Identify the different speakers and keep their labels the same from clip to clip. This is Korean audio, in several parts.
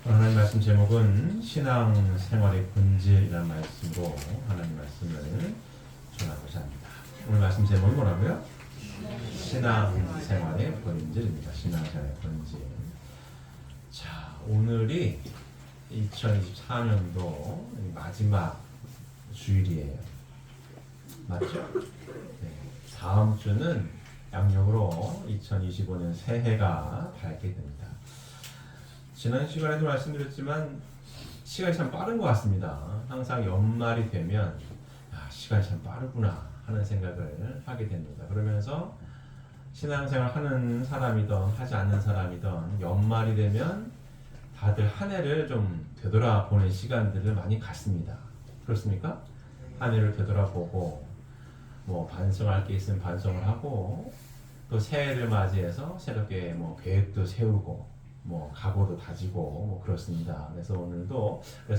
Speaker 1: 하나님 말씀 제목은 신앙생활의 본질이라는 말씀으로 하나님 말씀을 전하고자 합니다. 오늘 말씀 제목이 뭐라고요? 신앙생활의 본질입니다. 신앙생활의 본질. 자, 오늘이 2024년도 마지막 주일이에요. 맞죠? 네. 다음 주는 양력으로 2025년 새해가 밝게 됩니다. 지난 시간에도 말씀드렸지만 시간이 참 빠른 것 같습니다. 항상 연말이 되면 시간이 참 빠르구나 하는 생각을 하게 됩니다. 그러면서 신앙생활 하는 사람이든 하지 않는 사람이든 연말이 되면 다들 한 해를 좀 되돌아보는 시간들을 많이 갖습니다. 그렇습니까? 한 해를 되돌아보고 뭐 반성할 게 있으면 반성을 하고 또 새해를 맞이해서 새롭게 뭐 계획도 세우고 뭐 각오도 다지고 뭐 그렇습니다. 그래서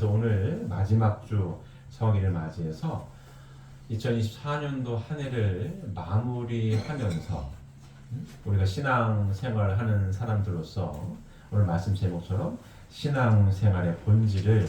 Speaker 1: 오늘 마지막 주 성일을 맞이해서 2024년도 한 해를 마무리하면서 우리가 신앙생활을 하는 사람들로서 오늘 말씀 제목처럼 신앙생활의 본질을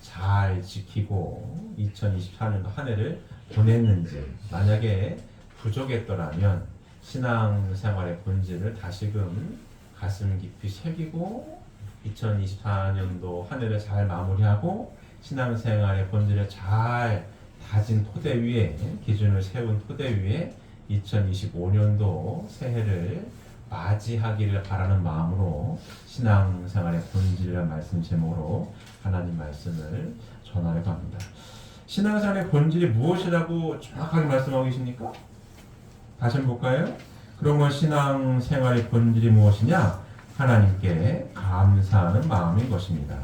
Speaker 1: 잘 지키고 2024년도 한 해를 보냈는지, 만약에 부족했더라면 신앙생활의 본질을 다시금 가슴 깊이 새기고 2024년도 한 해를 잘 마무리하고 신앙생활의 본질을 잘 다진 토대 위에, 기준을 세운 토대 위에 2025년도 새해를 맞이하기를 바라는 마음으로 신앙생활의 본질이라는 말씀 제목으로 하나님 말씀을 전하려고 합니다. 신앙생활의 본질이 무엇이라고 정확하게 말씀하고 계십니까? 다시 한번 볼까요? 그러면 신앙생활의 본질이 무엇이냐? 하나님께 감사하는 마음인 것입니다.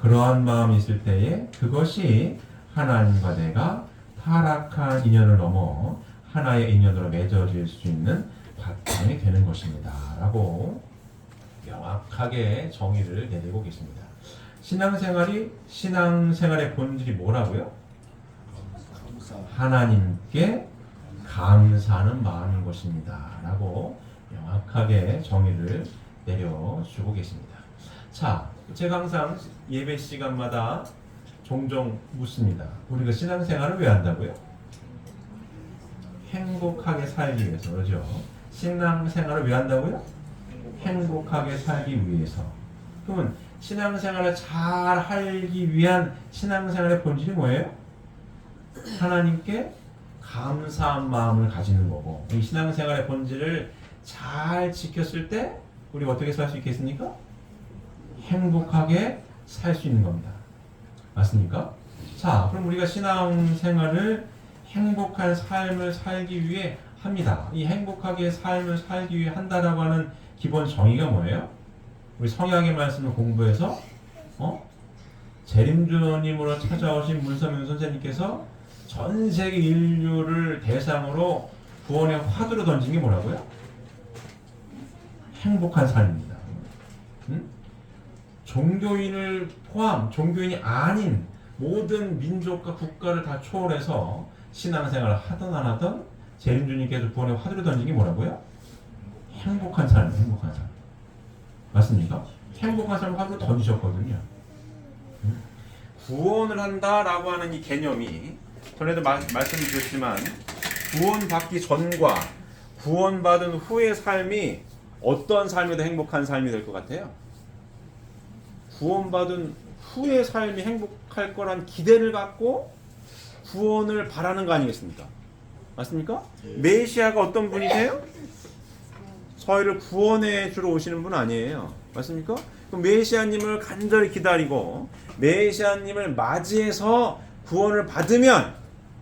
Speaker 1: 그러한 마음이 있을 때에 그것이 하나님과 내가 타락한 인연을 넘어 하나의 인연으로 맺어질 수 있는 바탕이 되는 것입니다. 라고 명확하게 정의를 내리고 계십니다. 신앙생활의 본질이 뭐라고요? 하나님께 감사하는 마음인 것입니다. 라고 명확하게 정의를 내려주고 계십니다. 자, 제가 항상 예배 시간마다 종종 묻습니다. 우리가 신앙생활을 왜 한다고요? 행복하게 살기 위해서. 그러죠? 신앙생활을 왜 한다고요? 행복하게 살기 위해서. 그러면 신앙생활을 잘 하기 위한 신앙생활의 본질이 뭐예요? 하나님께 감사한 마음을 가지는 거고, 이 신앙생활의 본질을 잘 지켰을 때 우리가 어떻게 살 수 있겠습니까? 행복하게 살 수 있는 겁니다. 맞습니까? 자, 그럼 우리가 신앙생활을 행복한 삶을 살기 위해 합니다. 이 행복하게 삶을 살기 위해 한다라고 하는 기본 정의가 뭐예요? 우리 성약의 말씀을 공부해서 재림주님으로 찾아오신 문서명 선생님께서 전 세계 인류를 대상으로 구원의 화두로 던진 게 뭐라고요? 행복한 삶입니다. 종교인을 포함, 종교인이 아닌 모든 민족과 국가를 다 초월해서 신앙생활을 하든 안 하든 재림주님께서 구원의 화두로 던진 게 뭐라고요? 행복한 삶, 행복한 삶. 맞습니까? 행복한 삶을 화두로 던지셨거든요. 구원을 한다라고 하는 이 개념이 전에도 말씀드렸지만 구원받기 전과 구원받은 후의 삶이 어떤 삶이 더 행복한 삶이 될 것 같아요? 구원받은 후의 삶이 행복할 거란 기대를 갖고 구원을 바라는 거 아니겠습니까? 맞습니까? 메시아가 어떤 분이세요? 저희를 구원해 주러 오시는 분 아니에요. 맞습니까? 그럼 메시아님을 간절히 기다리고 메시아님을 맞이해서 구원을 받으면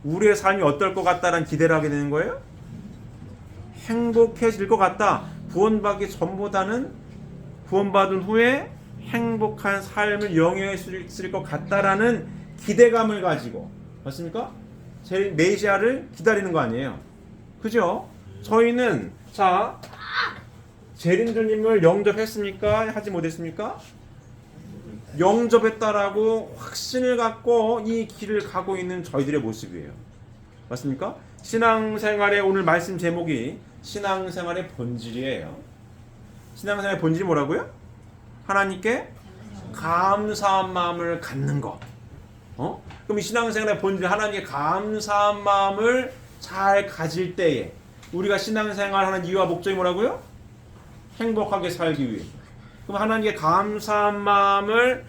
Speaker 1: 우리의 삶이 어떨 것 같다라는 기대를 하게 되는 거예요? 행복해질 것 같다. 구원받기 전보다는 구원받은 후에 행복한 삶을 영위할 수 있을 것 같다라는 기대감을 가지고, 맞습니까? 제 메시아를 기다리는 거 아니에요. 그죠? 저희는 재림주님을 영접했습니까? 하지 못했습니까? 영접했다라고 확신을 갖고 이 길을 가고 있는 저희들의 모습이에요. 맞습니까? 신앙생활의 오늘 말씀 제목이 신앙생활의 본질이에요. 신앙생활의 본질이 뭐라고요? 하나님께 감사한 마음을 갖는 것. 그럼 이 신앙생활의 본질, 하나님께 감사한 마음을 잘 가질 때에 우리가 신앙생활하는 이유와 목적이 뭐라고요? 행복하게 살기 위해. 그럼 하나님께 감사한 마음을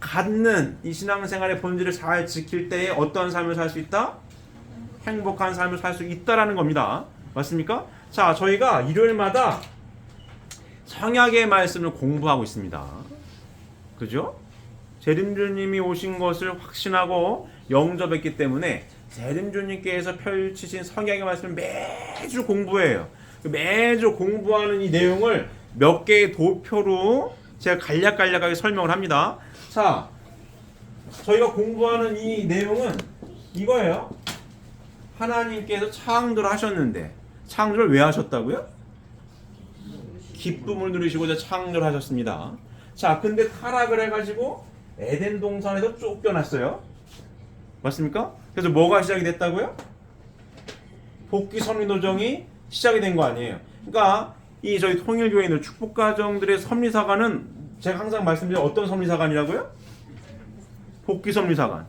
Speaker 1: 갖는 이 신앙생활의 본질을 잘 지킬 때에 어떤 삶을 살 수 있다? 행복한 삶을 살 수 있다라는 겁니다. 맞습니까? 자, 저희가 일요일마다 성약의 말씀을 공부하고 있습니다. 그죠? 재림주님이 오신 것을 확신하고 영접했기 때문에 재림주님께서 펼치신 성약의 말씀을 매주 공부해요. 매주 공부하는 이 내용을 몇 개의 도표로 제가 간략간략하게 설명을 합니다. 자, 저희가 공부하는 이 내용은 이거예요. 하나님께서 창조를 하셨는데 창조를 왜 하셨다고요? 기쁨을 누리시고자 창조를 하셨습니다. 자, 근데 타락을 해가지고 에덴 동산에서 쫓겨났어요. 맞습니까? 그래서 뭐가 시작이 됐다고요? 복귀 섭리노정이 시작이 된 거 아니에요. 그러니까 이 저희 통일교회인들 축복가정들의 섭리사관은 제가 항상 말씀드린 어떤 섭리사관이라고요? 복귀 섭리사관.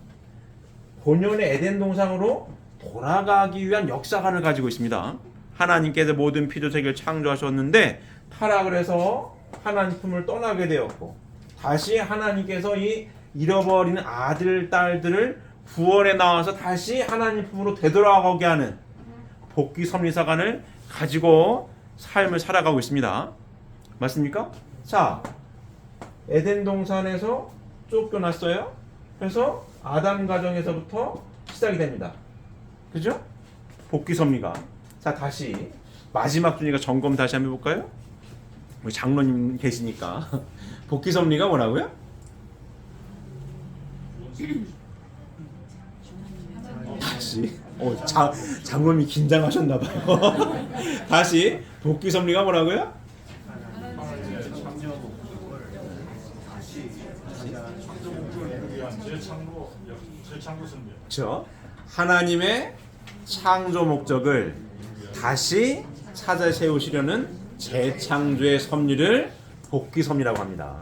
Speaker 1: 본연의 에덴 동산으로 돌아가기 위한 역사관을 가지고 있습니다. 하나님께서 모든 피조세계를 창조하셨는데 타락을 해서 하나님 품을 떠나게 되었고 다시 하나님께서 이 잃어버리는 아들, 딸들을 구원에 나와서 다시 하나님 품으로 되돌아가게 하는 복귀 섭리사관을 가지고 삶을 살아가고 있습니다. 맞습니까? 자, 에덴 동산에서 쫓겨났어요. 그래서 아담 가정에서부터 시작이 됩니다. 그죠? 복귀 섭리가. 자, 다시 마지막 주니까 점검 다시 한번 해볼까요? 우리 장로님 계시니까 복귀 섭리가 뭐라고요? 다시 장로님이 긴장하셨나봐요. 다시 복귀 섭리가 뭐라고요? 그렇죠. 하나님의 창조 목적을 다시 찾아 세우시려는 재창조의 섭리를 복귀 섭리라고 합니다.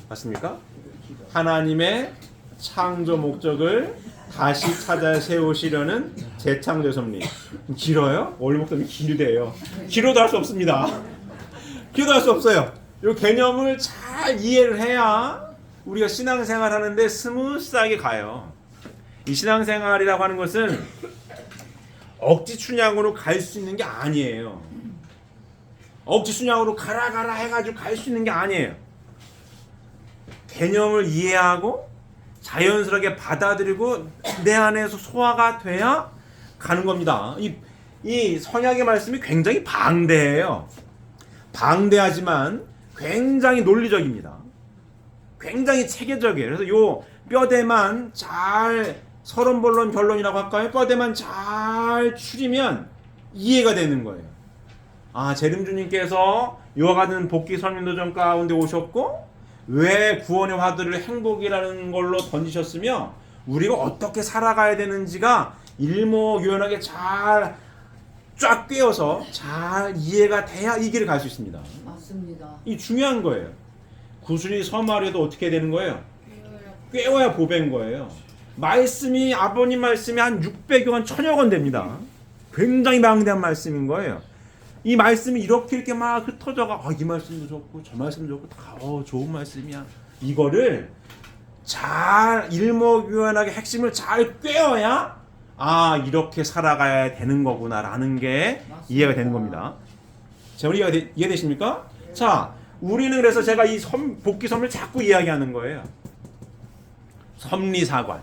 Speaker 1: 맞습니까? 하나님의 창조 목적을 다시 찾아 세우시려는 재창조 섭리. 길어요? 원래 목적이 길대요. 길어도 할 수 없습니다. 길어도 할 수 없어요. 이 개념을 잘 이해를 해야 우리가 신앙생활 하는데 스무스하게 가요. 이 신앙생활이라고 하는 것은 억지 춘향으로 갈 수 있는 게 아니에요. 억지 춘향으로 가라 해가지고 갈 수 있는 게 아니에요. 개념을 이해하고 자연스럽게 받아들이고 내 안에서 소화가 돼야 가는 겁니다. 이 성약의 말씀이 굉장히 방대해요. 방대하지만 굉장히 논리적입니다. 굉장히 체계적이에요. 그래서 요 뼈대만 잘 서론본론 결론이라고 할까요? 뼈대만 잘 추리면 이해가 되는 거예요. 아, 재림주님께서 이와 같은 복귀 섭리노정 가운데 오셨고 왜 구원의 화두를 행복이라는 걸로 던지셨으며 우리가 어떻게 살아가야 되는지가 일목요연하게 잘 쫙 꿰어서 잘 이해가 돼야 이 길을 갈 수 있습니다.
Speaker 2: 맞습니다.
Speaker 1: 이 중요한 거예요. 구슬이 서말해도 어떻게 되는 거예요? 꿰어야 보배인 거예요. 말씀이 아버님 말씀이 한 600여 원, 1000여 권 됩니다. 굉장히 방대한 말씀인 거예요. 이 말씀이 이렇게 막 흩어져가 이 말씀도 좋고 저 말씀도 좋고 다 좋은 말씀이야. 이거를 잘 일목요연하게 핵심을 잘 꿰어야 이렇게 살아가야 되는 거구나라는 게 맞습니다. 이해가 되는 겁니다. 자, 우리 이해되십니까? 자, 우리는 그래서 제가 이 복귀 섭리를 자꾸 이야기하는 거예요. 섭리사관.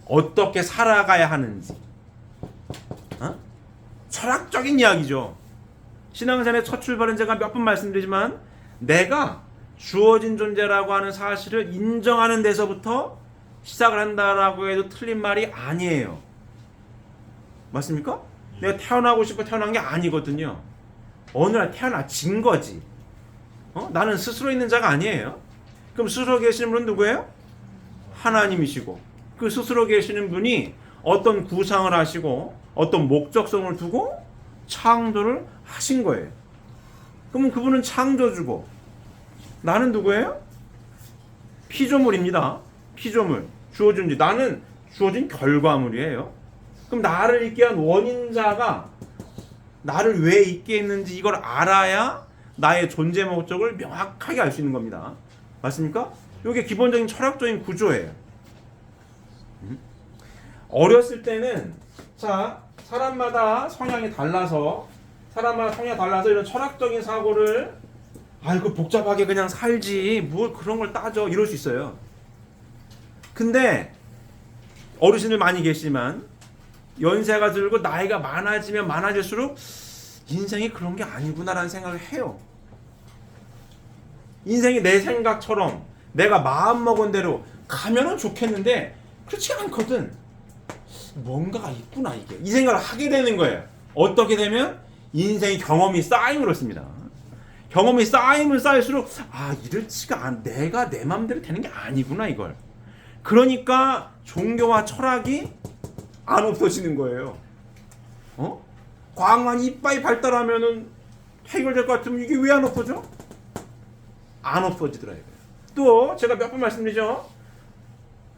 Speaker 1: 어떻게 살아가야 하는지. 철학적인 이야기죠. 신앙생활의 첫 출발은 제가 몇 번 말씀드리지만 내가 주어진 존재라고 하는 사실을 인정하는 데서부터 시작을 한다라고 해도 틀린 말이 아니에요. 맞습니까? 내가 태어나고 싶어 태어난 게 아니거든요. 어느 날 태어나진 거지. 나는 스스로 있는 자가 아니에요. 그럼 스스로 계시는 분은 누구예요? 하나님이시고 그 스스로 계시는 분이 어떤 구상을 하시고 어떤 목적성을 두고 창조를 하신 거예요. 그러면 그분은 창조주고 나는 누구예요? 피조물입니다. 피조물. 나는 주어진 결과물이에요. 그럼 나를 있게 한 원인자가 나를 왜 있게 했는지 이걸 알아야 나의 존재 목적을 명확하게 알 수 있는 겁니다. 맞습니까? 이게 기본적인 철학적인 구조예요. 어렸을 때는 사람마다 성향이 달라서 이런 철학적인 사고를 아이고 복잡하게 그냥 살지 뭘 그런 걸 따져 이럴 수 있어요. 근데 어르신들 많이 계시지만 연세가 들고 나이가 많아지면 많아질수록 인생이 그런 게 아니구나라는 생각을 해요. 인생이 내 생각처럼 내가 마음먹은 대로 가면은 좋겠는데 그렇지 않거든. 뭔가가 있구나 이게. 이 생각을 하게 되는 거예요. 어떻게 되면 인생의 경험이 쌓임을 그렇습니다. 경험이 쌓이면 쌓일수록 이렇지가 않. 내가 내 마음대로 되는 게 아니구나 이걸. 그러니까 종교와 철학이 안 없어지는 거예요. 과학만 이빨이 발달하면은 해결될 것 같으면 이게 왜 안 없어져? 안 없어지더라고요. 또 제가 몇 번 말씀드리죠.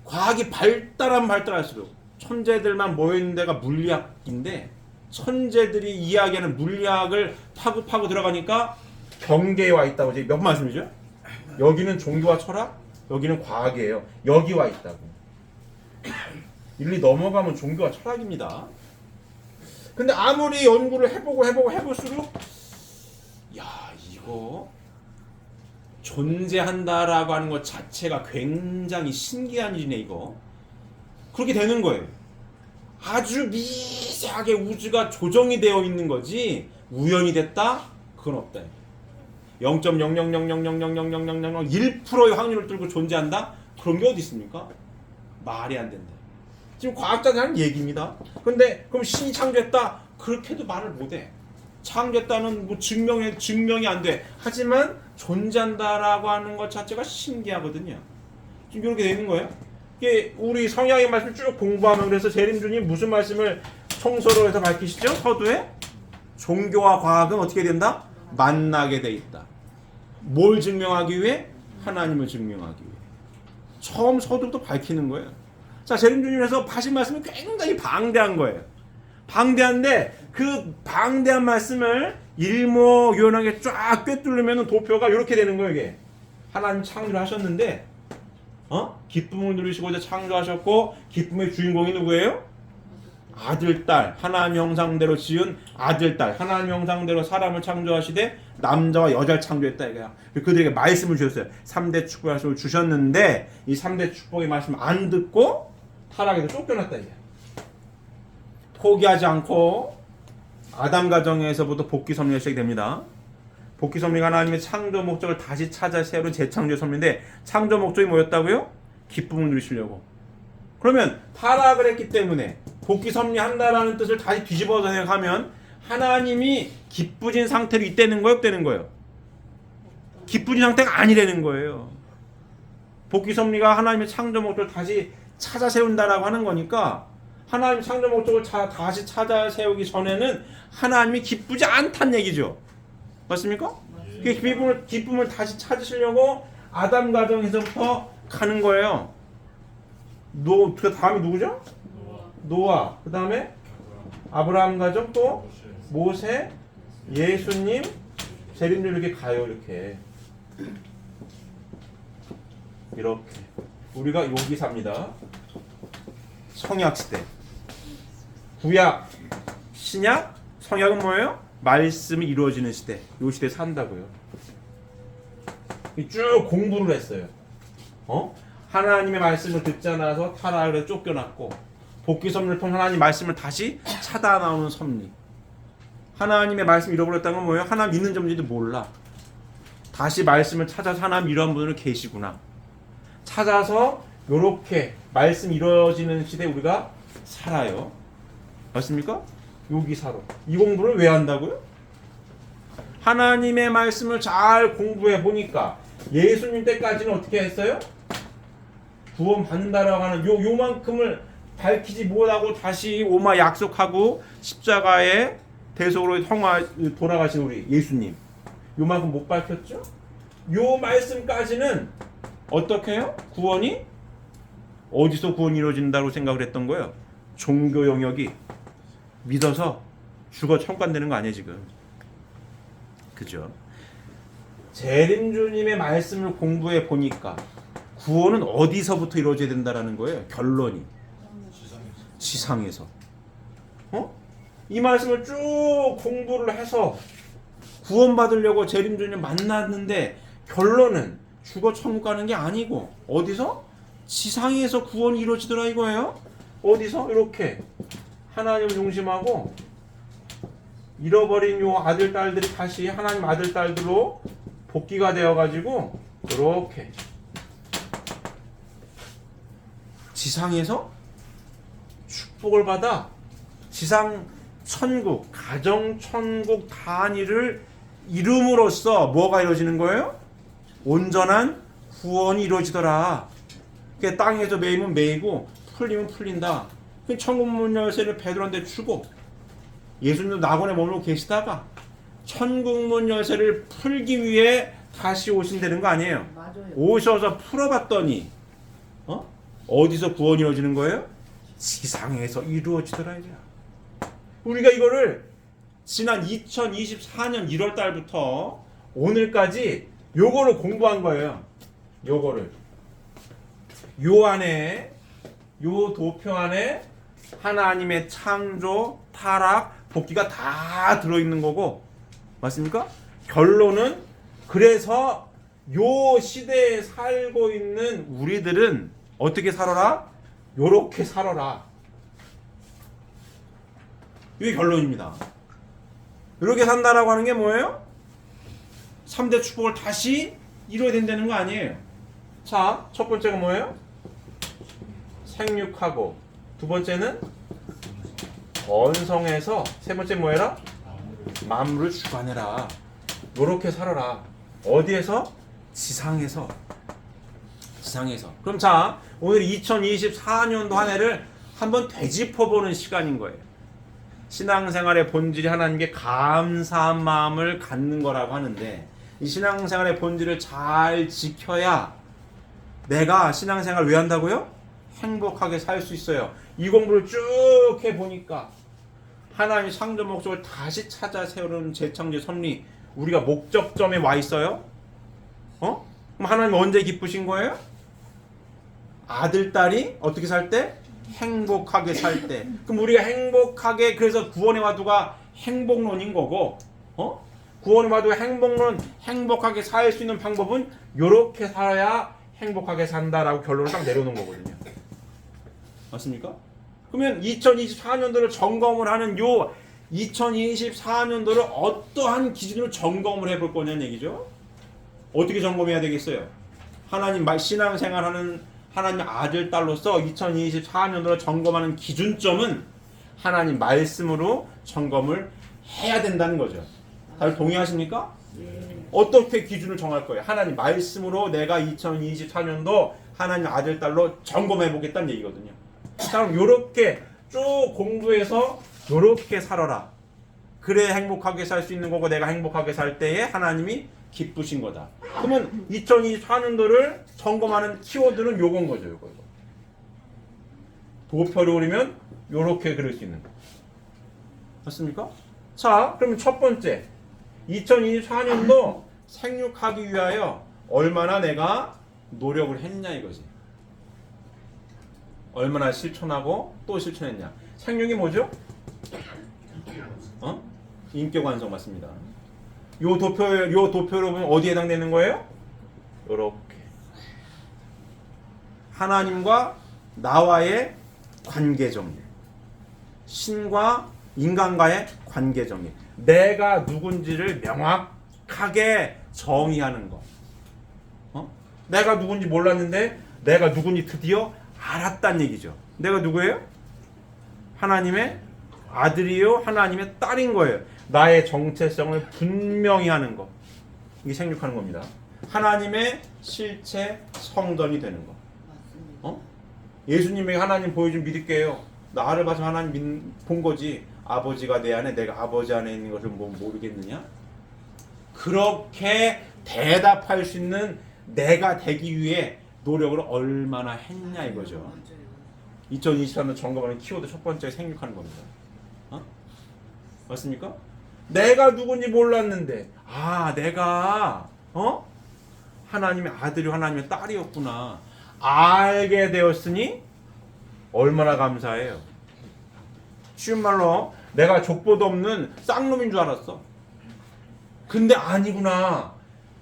Speaker 1: 과학이 발달할수록 천재들만 모여있는 데가 물리학인데 천재들이 이야기하는 물리학을 파고 들어가니까 경계에 와 있다고 제가 몇 번 말씀드리죠. 여기는 종교와 철학, 여기는 과학이에요. 여기 와 있다고. 일리 넘어가면 종교와 철학입니다. 근데 아무리 연구를 해볼수록 이거 존재한다라고 하는 것 자체가 굉장히 신기한 일이네 이거. 그렇게 되는 거예요. 아주 미세하게 우주가 조정이 되어 있는 거지 우연이 됐다? 그건 없다. 0.00000000001%의 확률을 들고 존재한다? 그런 게 어디 있습니까? 말이 안 된다. 지금 과학자들이 하는 얘기입니다. 근데 그럼 신이 창조했다? 그렇게도 말을 못해. 창조했다는 뭐 증명이 안 돼. 하지만 존재한다라고 하는 것 자체가 신기하거든요. 지금 이렇게 되는 거예요. 이게 우리 성향의 말씀을 쭉 공부하면 그래서 재림주님 무슨 말씀을 총서로 해서 밝히시죠? 서두에 종교와 과학은 어떻게 된다? 만나게 돼 있다. 뭘 증명하기 위해? 하나님을 증명하기 위해. 처음 서두부터 밝히는 거예요. 자, 재림주님에서 하신 말씀이 굉장히 방대한 거예요. 방대한데 그 방대한 말씀을 일목요연하게 쫙 꿰뚫으면 도표가 이렇게 되는 거예요. 이게 하나님 창조를 하셨는데 기쁨을 누리시고자 창조하셨고 기쁨의 주인공이 누구예요? 아들, 딸. 하나님 형상대로 지은 아들, 딸. 하나님 형상대로 사람을 창조하시되 남자와 여자를 창조했다 이거야. 그들에게 말씀을 주셨어요. 3대 축복의 말씀을 주셨는데 이 3대 축복의 말씀 안 듣고 타락해서 쫓겨났다 이거야. 포기하지 않고 아담 가정에서부터 복귀 섭리가 시작됩니다. 복귀 섭리가 하나님의 창조 목적을 다시 찾아 세우는 재창조의 섭리인데 창조 목적이 뭐였다고요? 기쁨을 누리시려고. 그러면 타락을 했기 때문에 복귀 섭리한다라는 뜻을 다시 뒤집어서 생각하면 하나님이 기쁘진 상태로 있다는 거예요? 없다는 거예요? 기쁘진 상태가 아니라는 거예요. 복귀 섭리가 하나님의 창조 목적을 다시 찾아 세운다라고 하는 거니까 하나님 창조 목적을 다시 찾아 세우기 전에는 하나님이 기쁘지 않다는 얘기죠. 맞습니까? 기쁨을 다시 찾으시려고 아담 가정에서부터 가는 거예요. 그 다음에 누구죠? 노아. 그 다음에 아브라함 가정, 또 모세, 예수님, 재림들 이렇게 가요. 이렇게 우리가 여기 삽니다. 성약 시대. 구약, 신약, 성약은 뭐예요? 말씀이 이루어지는 시대. 이 시대에 산다고요. 쭉 공부를 했어요. 하나님의 말씀을 듣지 않아서 타락을 해서 쫓겨났고 복귀 섭리를 통해 하나님 말씀을 다시 찾아 나오는 섭리. 하나님의 말씀 잃어버렸다는 건 뭐예요? 하나님 있는 점인지도 몰라. 다시 말씀을 찾아서 하나님 이런 분들은 계시구나. 찾아서 요렇게 말씀 이루어지는 시대에 우리가 살아요. 맞습니까? 여기 살아. 이 공부를 왜 한다고요? 하나님의 말씀을 잘 공부해 보니까 예수님 때까지는 어떻게 했어요? 구원 받는다라고 하는 요만큼을 밝히지 못하고 다시 오마 약속하고 십자가의 대속으로 돌아가신 우리 예수님 요만큼 못 밝혔죠? 요 말씀까지는 어떻게 해요? 구원이 어디서 구원이 이루어진다고 생각을 했던 거예요? 종교 영역이 믿어서 죽어 천국 간다는 거 아니에요 지금. 그죠? 재림주님의 말씀을 공부해 보니까 구원은 어디서부터 이루어져야 된다라는 거예요. 결론이 지상에서. 이 말씀을 쭉 공부를 해서 구원받으려고 재림주님 만났는데 결론은 죽어 천국 가는 게 아니고 어디서? 지상에서 구원이 이루어지더라 이거예요. 어디서? 이렇게 하나님을 중심하고 잃어버린 요 아들 딸들이 다시 하나님 아들 딸들로 복귀가 되어가지고 이렇게 지상에서 축복을 받아 지상 천국, 가정 천국 단위를 이룸으로써 뭐가 이루어지는 거예요? 온전한 구원이 이루어지더라. 그러니까 땅에서 매이면 매이고 풀리면 풀린다. 천국 문 열쇠를 베드로한테 주고 예수님도 낙원에 머물고 계시다가 천국 문 열쇠를 풀기 위해 다시 오신다는 거 아니에요?
Speaker 2: 맞아요.
Speaker 1: 오셔서 풀어봤더니 어디서 구원이 이루어지는 거예요? 지상에서 이루어지더라 이제. 우리가 이거를 지난 2024년 1월 달부터 오늘까지 요거를 공부한 거예요. 요거를 요 안에 요 도표 안에 하나님의 창조, 타락, 복귀가 다 들어있는 거고 맞습니까? 결론은 그래서 요 시대에 살고 있는 우리들은 어떻게 살아라? 요렇게 살아라. 이게 결론입니다. 이렇게 산다라고 하는 게 뭐예요? 3대 축복을 다시 이루어야 된다는 거 아니에요. 자, 첫 번째가 뭐예요? 생육하고 두 번째는 번성해서 세 번째 뭐해라? 만물을 주관해라. 요렇게 살아라. 어디에서? 지상에서. 그럼 자, 오늘 2024년도 한 해를 한번 되짚어보는 시간인 거예요. 신앙생활의 본질이 하나님께 감사한 마음을 갖는 거라고 하는데 이 신앙생활의 본질을 잘 지켜야 내가 신앙생활 왜 한다고요? 행복하게 살 수 있어요. 이 공부를 쭉 해보니까 하나님의 창조 목적을 다시 찾아 세우는 재창조 섭리 우리가 목적점에 와 있어요. 그럼 하나님 언제 기쁘신 거예요? 아들, 딸이 어떻게 살 때? 행복하게 살 때. 그럼 우리가 행복하게 그래서 구원의 화두가 행복론인 거고 구원의 화두가 행복론 행복하게 살 수 있는 방법은 요렇게 살아야 행복하게 산다라고 결론을 딱 내려놓은 거거든요. 맞습니까? 그러면 2024년도를 점검을 하는 요 2024년도를 어떠한 기준으로 점검을 해볼 거냐는 얘기죠. 어떻게 점검해야 되겠어요? 하나님 신앙생활하는 하나님 아들 딸로서 2024년도를 점검하는 기준점은 하나님 말씀으로 점검을 해야 된다는 거죠. 다들 동의하십니까?
Speaker 2: 네.
Speaker 1: 어떻게 기준을 정할 거예요? 하나님 말씀으로 내가 2024년도 하나님 아들 딸로 점검해 보겠다는 얘기거든요. 자, 그럼 요렇게 쭉 공부해서 요렇게 살아라. 그래 행복하게 살 수 있는 거고 내가 행복하게 살 때에 하나님이 기쁘신 거다. 그러면 2024년도를 점검하는 키워드는 요건 거죠. 요거. 도표를 그리면 요렇게 그릴 수 있는 거. 맞습니까? 자, 그러면 첫 번째 2024년도 생육하기 위하여 얼마나 내가 노력을 했냐 이거지. 얼마나 실천하고 또 실천했냐. 생육이 뭐죠? 인격 완성 맞습니다. 요 도표로 보면 어디에 해당되는 거예요? 요렇게 하나님과 나와의 관계 정리, 신과 인간과의 관계 정리, 내가 누군지를 명확하게 정의하는 거. 내가 누군지 몰랐는데 내가 누군지 드디어 알았단 얘기죠. 내가 누구예요? 하나님의 아들이요 하나님의 딸인 거예요. 나의 정체성을 분명히 하는 거. 이게 생육하는 겁니다. 하나님의 실체 성전이 되는 거. 예수님에게 하나님 보여준 믿을게요. 나를 봐서 하나님 본 거지. 아버지가 내 안에 내가 아버지 안에 있는 것을 모르겠느냐? 그렇게 대답할 수 있는 내가 되기 위해 노력을 얼마나 했냐 이거죠. 2023년 점검하는 키워드 첫 번째 생육하는 겁니다. 맞습니까? 내가 누군지 몰랐는데 내가 하나님의 아들이 하나님의 딸이었구나 알게 되었으니 얼마나 감사해요. 쉬운 말로 내가 족보도 없는 쌍놈인 줄 알았어. 근데 아니구나.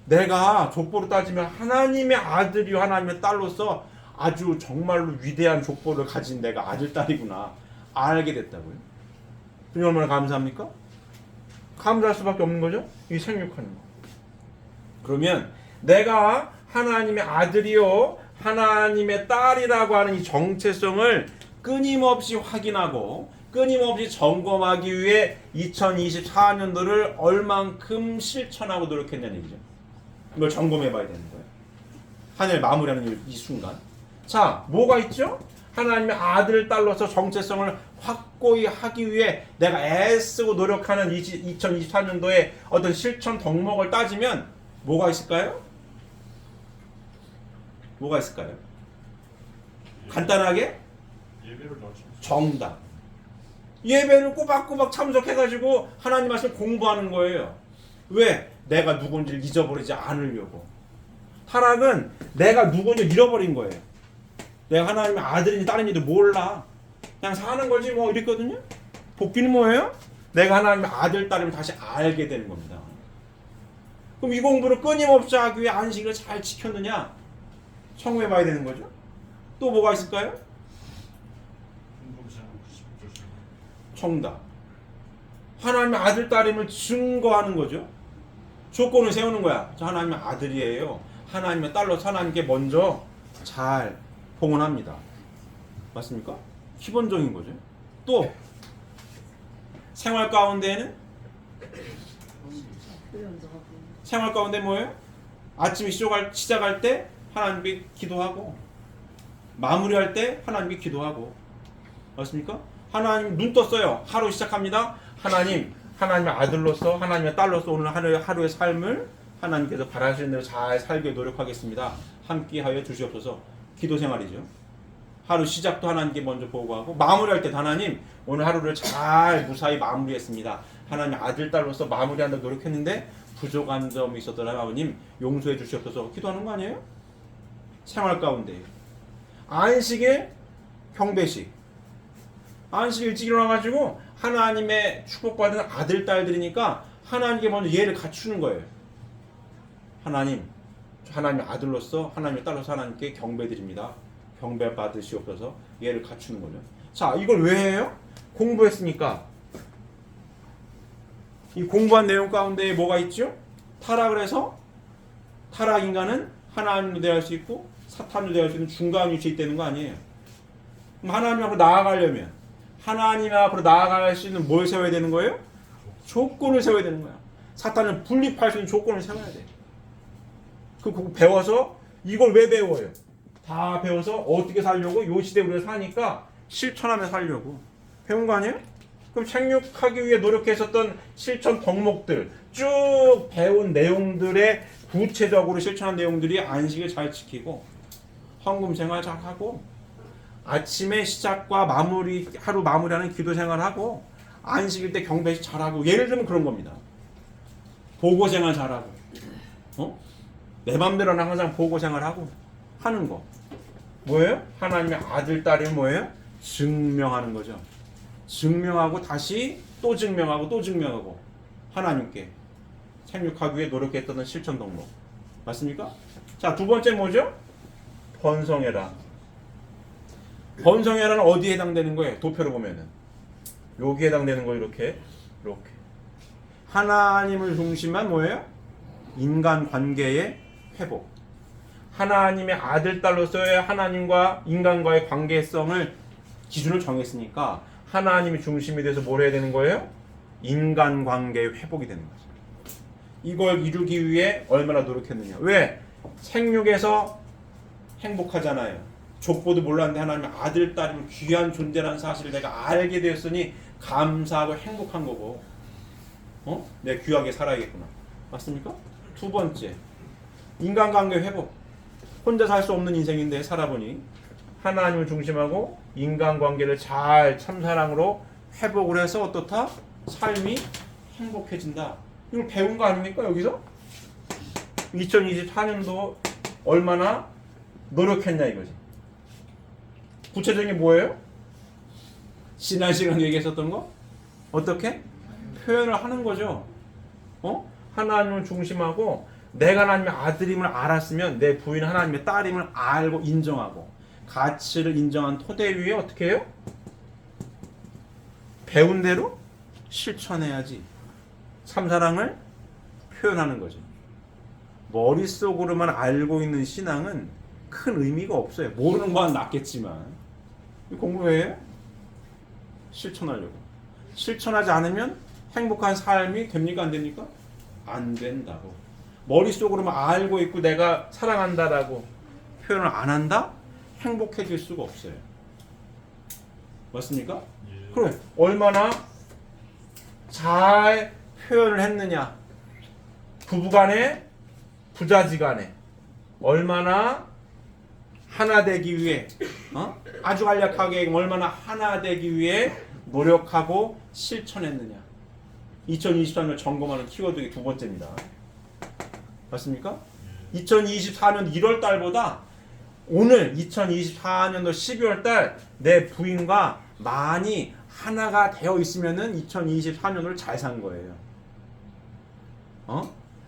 Speaker 1: 내가 족보로 따지면 하나님의 아들이요 하나님의 딸로서 아주 정말로 위대한 족보를 가진 내가 아들 딸이구나 알게 됐다고요. 그럼 얼마나 감사합니까? 감사할 수밖에 없는 거죠. 이 생육하는 거. 그러면 내가 하나님의 아들이요 하나님의 딸이라고 하는 이 정체성을 끊임없이 확인하고 끊임없이 점검하기 위해 2024년도를 얼만큼 실천하고 노력했냐는 얘기죠. 이걸 점검해 봐야 되는 거예요. 한 해를 마무리하는 이 순간. 자, 뭐가 있죠? 하나님의 아들, 딸로서 정체성을 확고히 하기 위해 내가 애쓰고 노력하는 2024년도에 어떤 실천 덕목을 따지면 뭐가 있을까요? 뭐가 있을까요? 간단하게 정답. 예배를 꼬박꼬박 참석해가지고 하나님 말씀을 공부하는 거예요. 왜? 내가 누군지를 잊어버리지 않으려고. 타락은 내가 누군지를 잃어버린 거예요. 내가 하나님의 아들인지 딸인지도 몰라. 그냥 사는 거지 뭐 이랬거든요. 복귀는 뭐예요? 내가 하나님의 아들, 딸임을 다시 알게 되는 겁니다. 그럼 이 공부를 끊임없이 하기 위해 안식을 잘 지켰느냐? 청구해 봐야 되는 거죠. 또 뭐가 있을까요? 정답. 하나님의 아들, 딸임을 증거하는 거죠. 조건을 세우는 거야. 저 하나님의 아들이에요. 하나님의 딸로서 하나님께 먼저 잘 봉헌합니다. 맞습니까? 기본적인 거죠. 또 생활 가운데에는 생활 가운데 뭐예요? 아침에 시작할 때 하나님께 기도하고 마무리할 때 하나님께 기도하고 맞습니까? 하나님 눈 떴어요. 하루 시작합니다. 하나님, 하나님의 아들로서 하나님의 딸로서 오늘 하루의 삶을 하나님께서 바라시는 대로 잘 살게 노력하겠습니다. 함께하여 주시옵소서. 기도 생활이죠. 하루 시작도 하나님께 먼저 보고하고 마무리할 때 하나님 오늘 하루를 잘 무사히 마무리했습니다. 하나님의 아들, 딸로서 마무리한다고 노력했는데 부족한 점이 있었더라 아버님 용서해 주시옵소서. 기도하는 거 아니에요? 생활 가운데 안식일 경배식 안식 일찍 일어나가지고 하나님의 축복받은 아들, 딸들이니까 하나님께 먼저 예를 갖추는 거예요. 하나님, 하나님의 아들로서 하나님의 딸로서 하나님께 경배드립니다. 경배 받으시옵소서. 예를 갖추는 거죠. 자, 이걸 왜 해요? 공부했으니까. 이 공부한 내용 가운데 뭐가 있죠? 타락을 해서 타락 인간은 하나님도 대할 수 있고 사탄도 대할 수 있는 중간 위치에 있다는 거 아니에요. 그럼 하나님 앞으로 나아가려면 하나님 앞으로 나아갈 수 있는 뭘 세워야 되는 거예요? 조건을 세워야 되는 거야. 사탄을 분립할 수 있는 조건을 세워야 돼. 그거 배워서 이걸 왜 배워요? 다 배워서 어떻게 살려고? 요 시대에 우리가 사니까 실천하며 살려고. 배운 거 아니에요? 그럼 생육하기 위해 노력했었던 실천 덕목들 쭉 배운 내용들의 구체적으로 실천한 내용들이 안식을 잘 지키고 헌금 생활 잘 하고 아침에 시작과 마무리 하루 마무리하는 기도 생활하고 안식일 때 경배식 잘하고 예를 들면 그런 겁니다. 보고 생활 잘하고 내 맘대로는 항상 보고 생활하고 하는 거 뭐예요? 하나님의 아들 딸이 뭐예요? 증명하는 거죠. 증명하고 다시 또 증명하고 또 증명하고 하나님께 생육하기 위해 노력했던 실천 덕목 맞습니까? 자, 두 번째 뭐죠? 번성해라. 번성해라는 어디에 해당되는 거예요? 도표로 보면은 여기에 해당되는 거 이렇게 하나님을 중심한 뭐예요? 인간관계의 회복. 하나님의 아들 딸로서의 하나님과 인간과의 관계성을 기준을 정했으니까 하나님이 중심이 돼서 뭘 해야 되는 거예요? 인간관계의 회복이 되는 거죠. 이걸 이루기 위해 얼마나 노력했느냐. 왜? 생육에서 행복하잖아요. 족보도 몰랐는데 하나님의 아들, 딸이면 귀한 존재라는 사실을 내가 알게 되었으니 감사하고 행복한 거고 내가 귀하게 살아야겠구나. 맞습니까? 두 번째 인간관계 회복. 혼자 살 수 없는 인생인데 살아보니 하나님을 중심하고 인간관계를 잘 참사랑으로 회복을 해서 어떻다? 삶이 행복해진다. 이걸 배운 거 아닙니까 여기서? 2024년도 얼마나 노력했냐 이거지. 구체적인 뭐예요? 지난 시간에 얘기했었던 거? 어떻게? 표현을 하는 거죠. 하나님을 중심하고 내가 하나님의 아들임을 알았으면 내 부인 하나님의 딸임을 알고 인정하고 가치를 인정한 토대 위에 어떻게 해요? 배운 대로 실천해야지. 참사랑을 표현하는 거죠. 머릿속으로만 알고 있는 신앙은 큰 의미가 없어요. 모르는 건 낫겠지만 공부 왜 해요? 실천하려고. 실천하지 않으면 행복한 삶이 됩니까? 안 됩니까? 안 된다고. 머릿속으로만 알고 있고 내가 사랑한다라고 표현을 안 한다? 행복해질 수가 없어요. 맞습니까? 그래, 얼마나 잘 표현을 했느냐. 부부간에, 부자지간에 얼마나 하나 되기 위해 아주 간략하게 얼마나 하나 되기 위해 노력하고 실천했느냐. 2023년 점검하는 키워드의 두 번째입니다. 맞습니까? 2024년 1월 달보다 오늘 2024년도 12월 달 내 부인과 많이 하나가 되어 있으면은 2024년을 잘 산 거예요.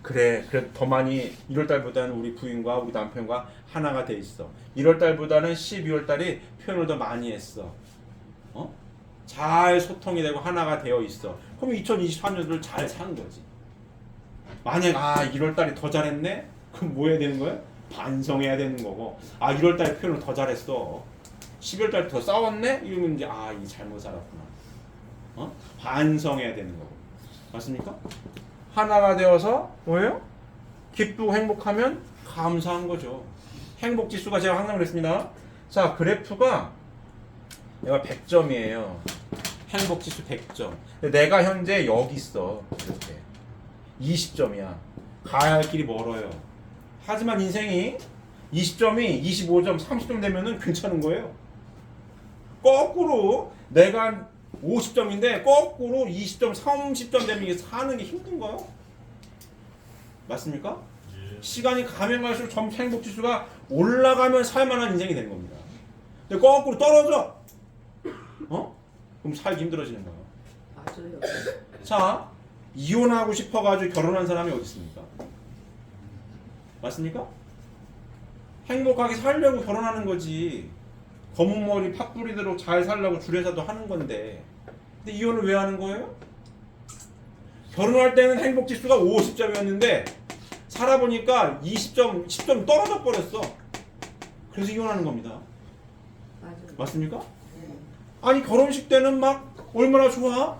Speaker 1: 그래 더 많이 1월 달보다는 우리 부인과 우리 남편과 하나가 돼 있어. 1월 달보다는 12월 달이 표현을 더 많이 했어. 잘 소통이 되고 하나가 되어 있어. 그럼 2024년도를 잘 산 거지. 만약 1월 달이 더 잘했네? 그럼 뭐 해야 되는 거야? 반성해야 되는 거고. 1월 달에 표현을 더 잘했어. 12월 달에 더 싸웠네? 이러면 이제 이 잘못 살았구나. 반성해야 되는 거고. 맞습니까? 하나가 되어서 뭐예요? 기쁘고 행복하면 감사한 거죠. 행복 지수가 제가 항상 그랬습니다. 자, 그래프가 내가 100점이에요. 행복 지수 100점. 내가 현재 여기 있어. 이렇게 20점이야. 가야 할 길이 멀어요. 하지만 인생이 20점이 25점, 30점 되면은 괜찮은 거예요. 거꾸로 내가 50점인데 거꾸로 20점, 30점 되면 이게 사는 게 힘든 거예요. 맞습니까? 시간이 가면 갈수록 점차 행복 지수가 올라가면 살만한 인생이 되는 겁니다. 근데 거꾸로 떨어져. 그럼 살기 힘들어지는 거예요.
Speaker 2: 맞아요.
Speaker 1: 자, 이혼하고 싶어가지고 결혼한 사람이 어디 있습니까? 맞습니까? 행복하게 살려고 결혼하는 거지. 검은 머리 팥 뿌리도록 잘 살려고 주례사도 하는 건데. 근데 이혼을 왜 하는 거예요? 결혼할 때는 행복 지수가 50점이었는데 살아보니까 20점, 10점 떨어져 버렸어. 그래서 이혼하는 겁니다.
Speaker 2: 맞아요.
Speaker 1: 맞습니까? 아니 결혼식 때는 막 얼마나 좋아?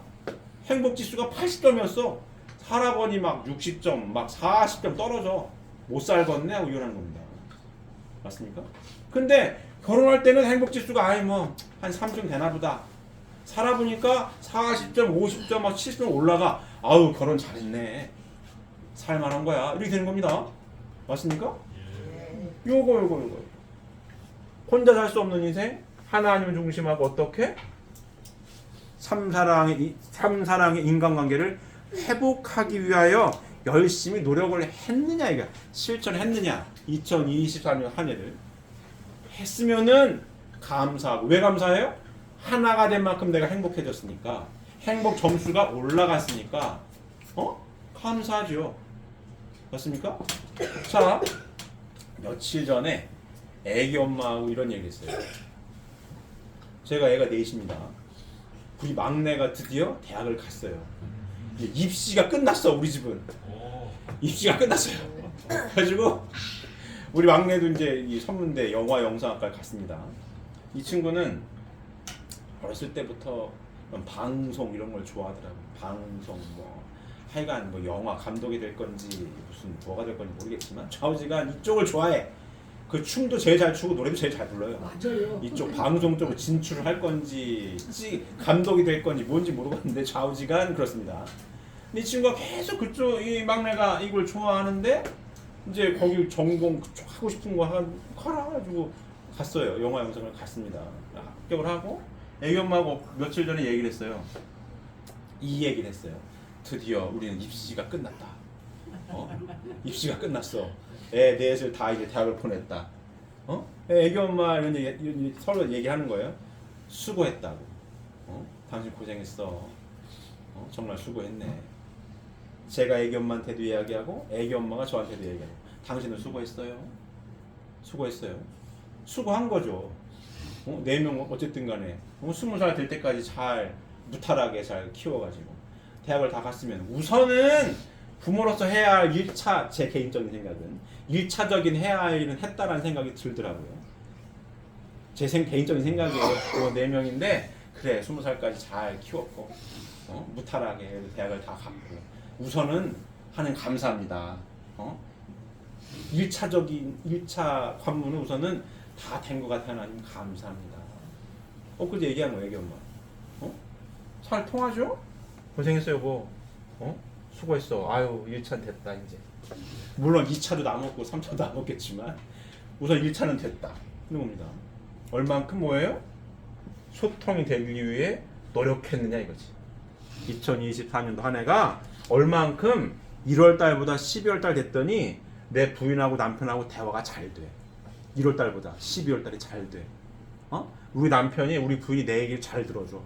Speaker 1: 행복 지수가 80점이었어. 살아보니 막 60점, 막 40점 떨어져. 못 살겠네 하고 이혼하는 겁니다. 맞습니까? 근데 결혼할 때는 행복 지수가 한 3점 되나 보다. 살아보니까 40점, 50점, 막 70점 올라가. 결혼 잘했네. 살만한 거야. 이렇게 되는 겁니다. 맞습니까? 요거. 혼자 살 수 없는 인생, 하나님을 중심하고 어떻게? 참사랑의 인간관계를 회복하기 위하여 열심히 노력을 했느냐 이거 실천했느냐 2023년 한 해를 했으면은 감사하고. 왜 감사해요? 하나가 된 만큼 내가 행복해졌으니까, 행복 점수가 올라갔으니까 감사하죠. 맞습니까? 자, 며칠 전에 애기 엄마하고 이런 얘기 했어요. 제가 애가 넷입니다. 우리 막내가 드디어 대학을 갔어요. 입시가 끝났어. 우리 집은 입시가 끝났어요. 그래가지고 우리 막내도 이제 이 선문대 영화 영상학과에 갔습니다. 이 친구는 어렸을 때부터 방송 이런 걸 좋아하더라고요. 방송 하여간 영화 감독이 될 건지 무슨 뭐가 될 건지 모르겠지만 좌우지간 이쪽을 좋아해. 그 춤도 제일 잘 추고 노래도 제일 잘 불러요.
Speaker 2: 맞아요.
Speaker 1: 이쪽 방송 쪽으로 진출을 할 건지 감독이 될 건지 뭔지 모르겠는데 좌우지간 그렇습니다. 근데 이 친구가 계속 그쪽 이 막내가 이걸 좋아하는데 이제 거기 전공 하고 싶은 거 하라 가지고 갔어요. 영화 영상을 갔습니다. 합격을 하고 애기 엄마하고 며칠 전에 얘기를 했어요. 이 얘기를 했어요. 드디어 우리는 입시가 끝났다. 입시가 끝났어. 애 넷을 다 이제 대학을 보냈다. 애기 엄마 이런 얘기, 서로 얘기하는 거예요. 수고했다고. 당신 고생했어. 정말 수고했네. 제가 애기 엄마한테도 이야기하고 애기 엄마가 저한테도 얘기하고 당신은 수고했어요. 수고했어요. 수고한 거죠. 4명 어쨌든 간에 20살 될 때까지 잘 무탈하게 잘 키워가지고 대학을 다 갔으면 우선은 부모로서 해야 할 1차, 제 개인적인 생각은 1차적인 해야 할 일은 했다라는 생각이 들더라고요. 제 개인적인 생각이에요. 4명인데 그래 20살까지 잘 키웠고 무탈하게 대학을 다 갔고 우선은 하는 감사합니다. 1차 관문은 우선은 다 된 것 같아. 하나님 감사합니다. 그제 얘기한 거예요, 애기 엄마. 잘 통하죠? 고생했어요, 여보. 수고했어. 아유, 1차는 됐다, 이제. 물론 2차도 남았고 3차도 남았겠지만 우선 1차는 됐다. 그런 겁니다. 얼만큼 뭐예요? 소통이 되기 위해 노력했느냐 이거지. 2024년도 한 해가 얼만큼 1월 달보다 12월 달 됐더니 내 부인하고 남편하고 대화가 잘 돼. 1월 달보다 12월 달이 잘 돼. 우리 남편이 우리 부인이 내 얘기를 잘 들어줘.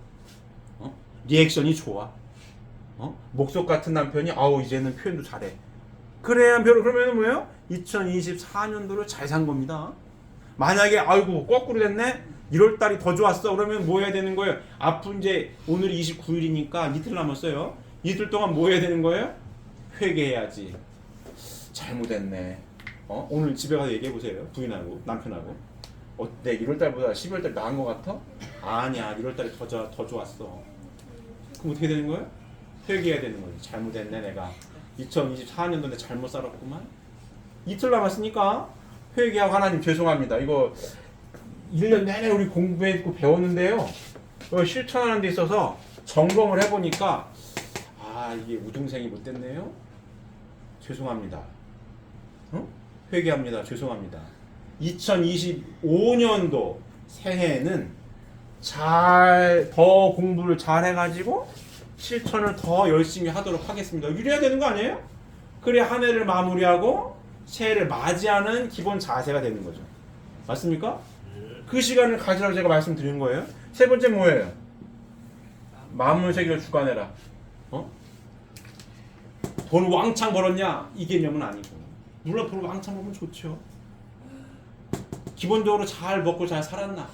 Speaker 1: 리액션이 좋아. 목속 같은 남편이 아우 이제는 표현도 잘해. 그래야 그러면 뭐예요? 2024년도를 잘 산 겁니다. 만약에 아이고 거꾸로 됐네. 1월 달이 더 좋았어. 그러면 뭐 해야 되는 거예요? 앞으로 이제 오늘이 29일이니까 이틀 남았어요. 이틀 동안 뭐 해야 되는 거예요? 회개해야지. 잘못했네. 오늘 집에 가서 얘기해 보세요. 부인하고 남편하고. 어때? 1월 달보다 12월 달 나은 것 같아? 아니야. 1월 달이 더 좋았어. 그럼 어떻게 되는 거예요? 회개해야 되는 거지. 잘못했네 내가. 2024년도에 잘못 살았구만. 이틀 남았으니까 회개하고 하나님 죄송합니다. 이거 1년 내내 우리 공부했고 배웠는데요. 실천하는 데 있어서 점검을 해보니까 이게 우등생이 못됐네요. 죄송합니다. 회개합니다. 죄송합니다. 2025년도 새해에는 더 공부를 잘 해가지고 실천을 더 열심히 하도록 하겠습니다. 이래야 되는 거 아니에요? 그래야 한 해를 마무리하고 새해를 맞이하는 기본 자세가 되는 거죠. 맞습니까? 그 시간을 가지라고 제가 말씀드린 거예요. 세 번째 뭐예요? 만물세계를 주관해라. 돈 왕창 벌었냐? 이 개념은 아니고. 물론 돈 왕창 벌면 좋죠. 기본적으로 잘 먹고 잘 살았나?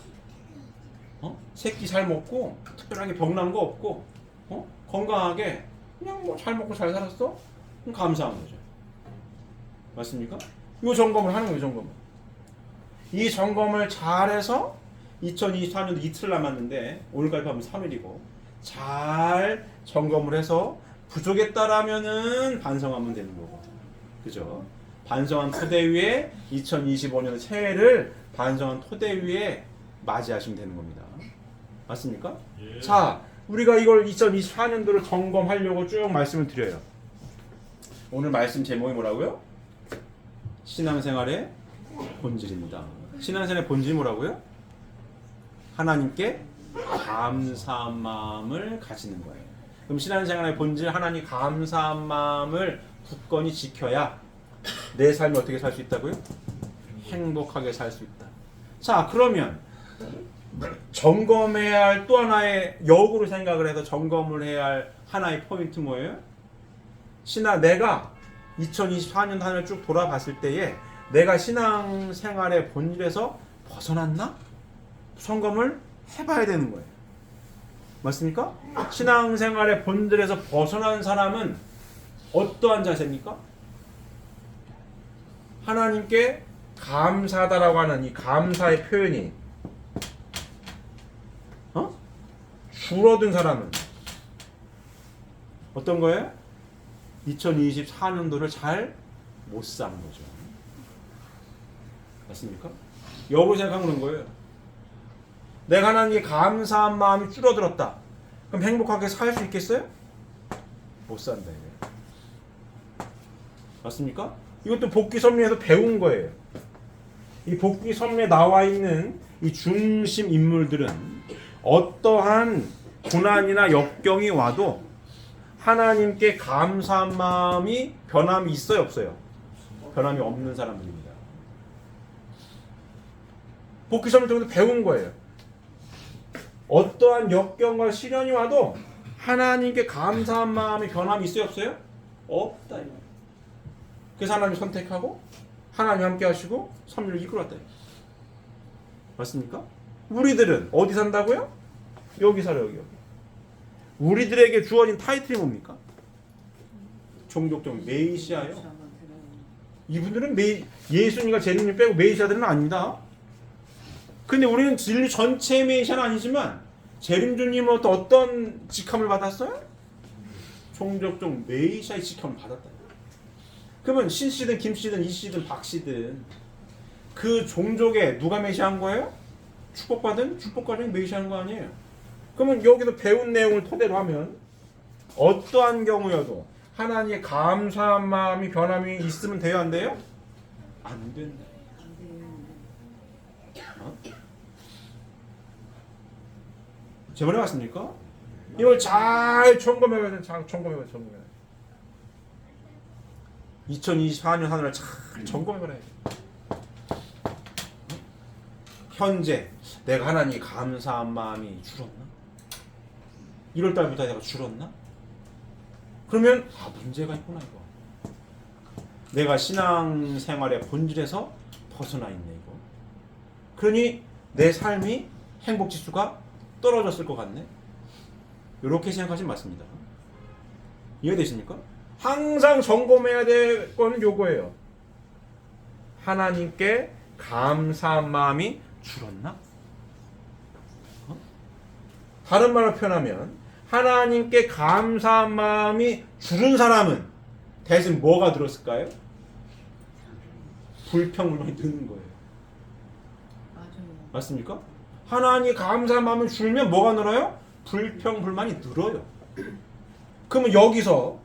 Speaker 1: 새끼 잘 먹고 특별하게 병난 거 없고 건강하게 그냥 뭐 잘 먹고 잘 살았어? 그럼 감사한 거죠. 맞습니까? 이 점검을 하는 거예요. 점검을. 이 점검을 잘해서 2024년도 이틀 남았는데 오늘까지 하면 3일이고 잘 점검을 해서 부족했다라면은 반성하면 되는 거고. 그죠? 반성한 토대 위에 2025년 새해를 반성한 토대 위에 맞이하시면 되는 겁니다. 맞습니까? 예. 자, 우리가 이걸 2024년도를 점검하려고 쭉 말씀을 드려요. 오늘 말씀 제목이 뭐라고요? 신앙생활의 본질입니다. 신앙생활의 본질이 뭐라고요? 하나님께 감사한 마음을 가지는 거예요. 그럼 신앙생활의 본질, 하나님 감사한 마음을 굳건히 지켜야 내 삶이 어떻게 살 수 있다고요? 행복하게 살 수 있다. 자, 그러면 점검해야 할 또 하나의 역으로 생각을 해서 점검을 해야 할 하나의 포인트 뭐예요? 내가 2024년 한 해를 쭉 돌아봤을 때에 내가 신앙생활의 본질에서 벗어났나? 점검을 해봐야 되는 거예요. 맞습니까? 신앙생활의 본질에서 벗어난 사람은 어떠한 자세입니까? 하나님께 감사하다라고 하는 이 감사의 표현이 줄어든 사람은 어떤 거예요? 2024년도를 잘 못 사는 거죠. 맞습니까? 역으로 생각하는 그런 거예요. 내가 하나님께 감사한 마음이 줄어들었다. 그럼 행복하게 살 수 있겠어요? 못 산다 이거예요. 맞습니까? 이것도 복귀 선례에서 배운 거예요. 이 복귀 선례에 나와 있는 이 중심 인물들은 어떠한 고난이나 역경이 와도 하나님께 감사한 마음이 변함이 있어요, 없어요? 변함이 없는 사람들입니다. 복귀 선례 통해서 배운 거예요. 어떠한 역경과 시련이 와도 하나님께 감사한 마음이 변함이 있어요, 없어요? 없다. 그래서 하나님 선택하고 하나님 함께 하시고 섭리를 이끌었다. 맞습니까? 우리들은 어디 산다고요? 여기 살아요, 여기. 우리들에게 주어진 타이틀이 뭡니까? 종족적 메시아예요. 이분들은 예수님과 제주님 빼고 메시아들은 아닙니다. 근데 우리는 진리 전체의 메시아는 아니지만 재림주님으로부터 어떤 직함을 받았어요? 종족적 메시아의 직함을 받았다. 그러면 신씨든 김씨든 이씨든 박씨든 그 종족에 누가 메시아한 거예요? 축복받은 축복가정이 메시아한 거 아니에요? 그러면 여기서 배운 내용을 토대로 하면 어떠한 경우여도 하나님의 감사한 마음이 변함이 있으면 돼요, 안 돼요? 안 된다. 제번에 왔습니까? 이걸 잘 점검해봐야 돼. 2024년 하늘을 잘 점검해봐야 돼. 현재 내가 하나님 감사한 마음이 줄었나? 1월달부터 내가 줄었나? 그러면 문제가 있구나 이거. 내가 신앙생활의 본질에서 벗어나 있네 이거. 그러니 내 삶이 행복지수가 떨어졌을 것 같네. 이렇게 생각하시면 맞습니다. 이해되십니까? 항상 점검해야 될 건 요거예요. 하나님께 감사한 마음이 줄었나? 다른 말로 표현하면 하나님께 감사한 마음이 줄은 사람은 대신 뭐가 들었을까요? 불평불만이 드는 거예요.
Speaker 2: 맞아요.
Speaker 1: 맞습니까? 하나님 감사한 마음이 줄면 뭐가 늘어요? 불평불만이 늘어요. 그러면 여기서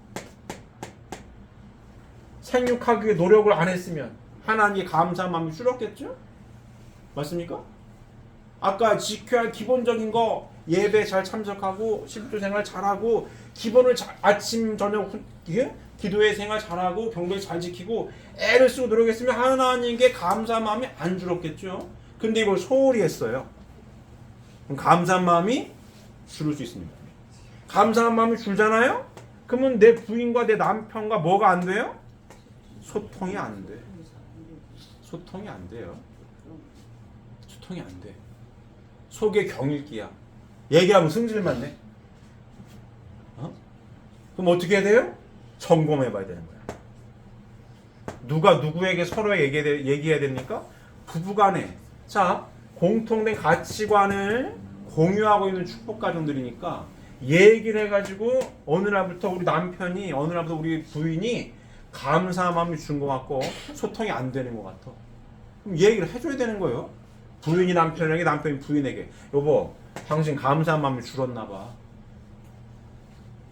Speaker 1: 생육하기 위해 노력을 안 했으면 하나님 감사한 마음이 줄었겠죠? 맞습니까? 아까 지켜야 할 기본적인 거 예배 잘 참석하고 실조 생활 잘하고 기본을 아침 저녁 기도회 생활 잘하고 경배 잘 지키고 애를 쓰고 노력했으면 하나님께 감사한 마음이 안 줄었겠죠? 근데 이걸 소홀히 했어요. 그럼 감사한 마음이 줄을 수 있습니다. 감사한 마음이 줄잖아요? 그러면 내 부인과 내 남편과 뭐가 안 돼요? 소통이 안 돼. 소통이 안 돼요. 소통이 안 돼. 속에 경일기야. 얘기하면 승질만 내. 그럼 어떻게 해야 돼요? 점검해 봐야 되는 거야. 누가 누구에게 서로 얘기해야 됩니까? 부부간에. 자, 공통된 가치관을 공유하고 있는 축복가정들이니까 얘기를 해가지고 어느 날부터 우리 남편이 어느 날부터 우리 부인이 감사한 마음이 준 것 같고 소통이 안 되는 것 같아. 그럼 얘기를 해줘야 되는 거예요. 부인이 남편에게, 남편이 부인에게. 여보, 당신 감사한 마음이 줄었나 봐.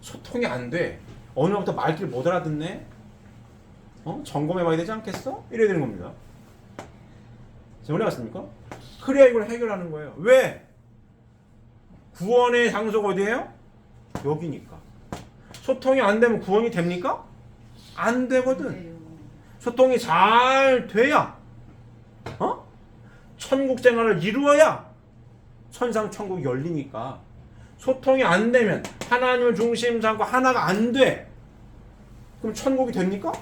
Speaker 1: 소통이 안 돼. 어느 날부터 말귀를 못 알아듣네. 점검해 봐야 되지 않겠어? 이래야 되는 겁니다. 제가 맞습니까? 그래야 이걸 해결하는 거예요. 왜? 구원의 장소가 어디예요? 여기니까. 소통이 안 되면 구원이 됩니까? 안 되거든. 소통이 잘 돼야 천국 생활을 이루어야 천상 천국이 열리니까. 소통이 안 되면 하나님을 중심 삼고 하나가 안 돼. 그럼 천국이 됩니까?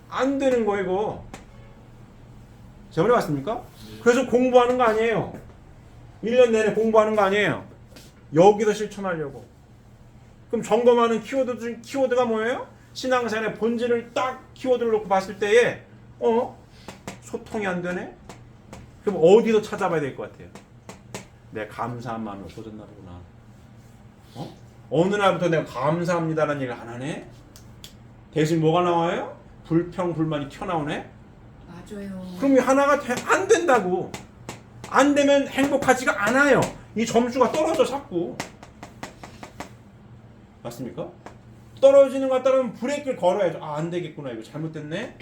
Speaker 1: 안 되는 거예요 이거. 제가 맞습니까? 그래서 공부하는 거 아니에요. 1년 내내 공부하는 거 아니에요. 여기서 실천하려고. 그럼 점검하는 키워드가 뭐예요? 신앙생활의 본질을 딱 키워드를 놓고 봤을 때에 소통이 안 되네? 그럼 어디서 찾아봐야 될 것 같아요? 내가 감사한 마음이 없어졌나 보구나. 어느 날부터 내가 감사합니다라는 얘기를 안 하네? 대신 뭐가 나와요? 불평불만이 튀어나오네?
Speaker 2: 맞아요.
Speaker 1: 그럼 하나가 안 된다고. 안 되면 행복하지가 않아요. 이 점수가 떨어져 자꾸. 맞습니까? 떨어지는 것 같다면 브레이크를 걸어야죠. 안 되겠구나. 이거 잘못됐네.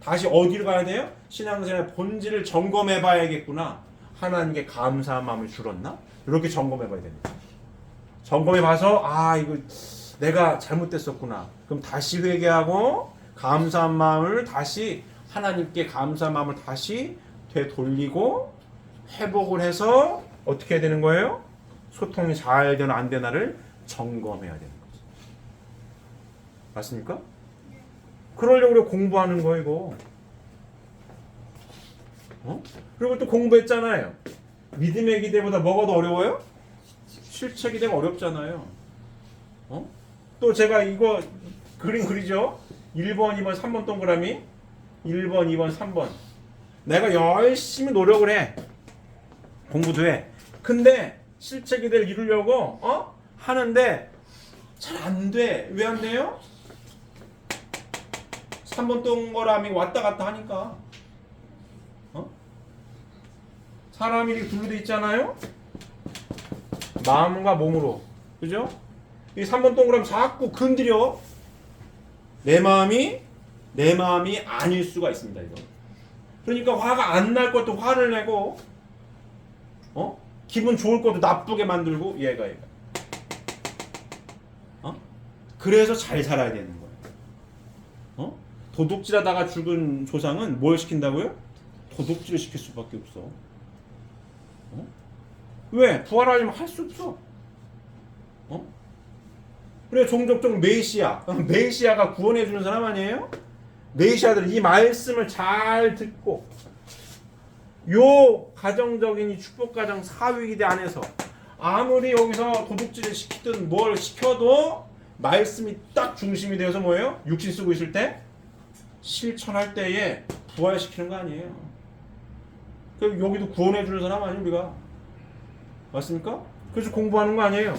Speaker 1: 다시 어디로 가야 돼요? 신앙생활 본질을 점검해 봐야겠구나. 하나님께 감사한 마음을 줄었나? 이렇게 점검해 봐야 됩니다. 점검해 봐서 아 이거 내가 잘못됐었구나. 그럼 다시 회개하고 감사한 마음을 다시 하나님께 감사한 마음을 다시 되돌리고 회복을 해서 어떻게 해야 되는 거예요? 소통이 잘 되나 안 되나를 점검해야 되는 거죠. 맞습니까? 그러려고 공부하는 거 이거. 그리고 또 공부했잖아요. 믿음의 기대보다 뭐가 더 어려워요? 실체 기대가 어렵잖아요. 또 제가 이거 그림 그리죠? 1번, 2번, 3번 동그라미 1번, 2번, 3번 내가 열심히 노력을 해. 공부도 해. 근데 실체 기대를 이루려고 하는데 잘 안 돼. 왜 안 돼요? 3번 동그라미 왔다 갔다 하니까. 사람이 이렇게 둘러져 있잖아요. 마음과 몸으로. 그죠? 이 3번 동그라미 자꾸 건드려. 내 마음이 아닐 수가 있습니다. 이거. 그러니까 화가 안 날 것도 화를 내고 기분 좋을 것도 나쁘게 만들고 얘가 그래서 잘 살아야 되는 거예요. 도둑질하다가 죽은 조상은 뭘 시킨다고요? 도둑질을 시킬 수밖에 없어. 왜? 부활하려면 할 수 없어. 그래 종족적 메시아가 구원해 주는 사람 아니에요? 메시아들은 이 말씀을 잘 듣고 요 가정적인 이 축복가정 사위기대 안에서 아무리 여기서 도둑질을 시키든 뭘 시켜도 말씀이 딱 중심이 되어서 뭐예요? 육신 쓰고 있을 때 실천할 때에 부활시키는 거 아니에요. 그럼 여기도 구원해 주는 사람 아니에요 우리가? 맞습니까? 그래서 공부하는 거 아니에요.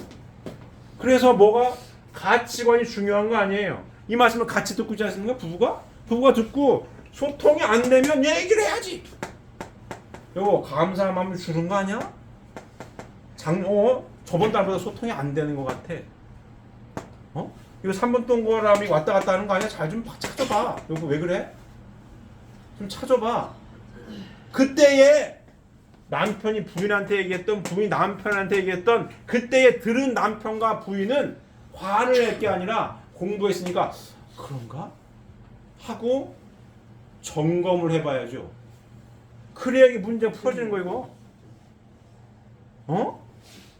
Speaker 1: 그래서 뭐가 가치관이 중요한 거 아니에요. 이 말씀을 같이 듣고 있지 않습니까? 부부가 듣고 소통이 안 되면 얘기를 해야지. 이거 감사한 마음을 주는 거 아니야? 저번 달보다 소통이 안 되는 것 같아. 이거 3번 동그라미 왔다 갔다 하는 거 아니야? 잘 좀 찾아봐. 이거 왜 그래? 좀 찾아봐. 그때에 남편이 부인한테 얘기했던, 부인이 남편한테 얘기했던, 그때에 들은 남편과 부인은 화를 낼 게 아니라 공부했으니까 그런가? 하고 점검을 해봐야죠. 그래야 이게 문제가 풀어지는 거 이거.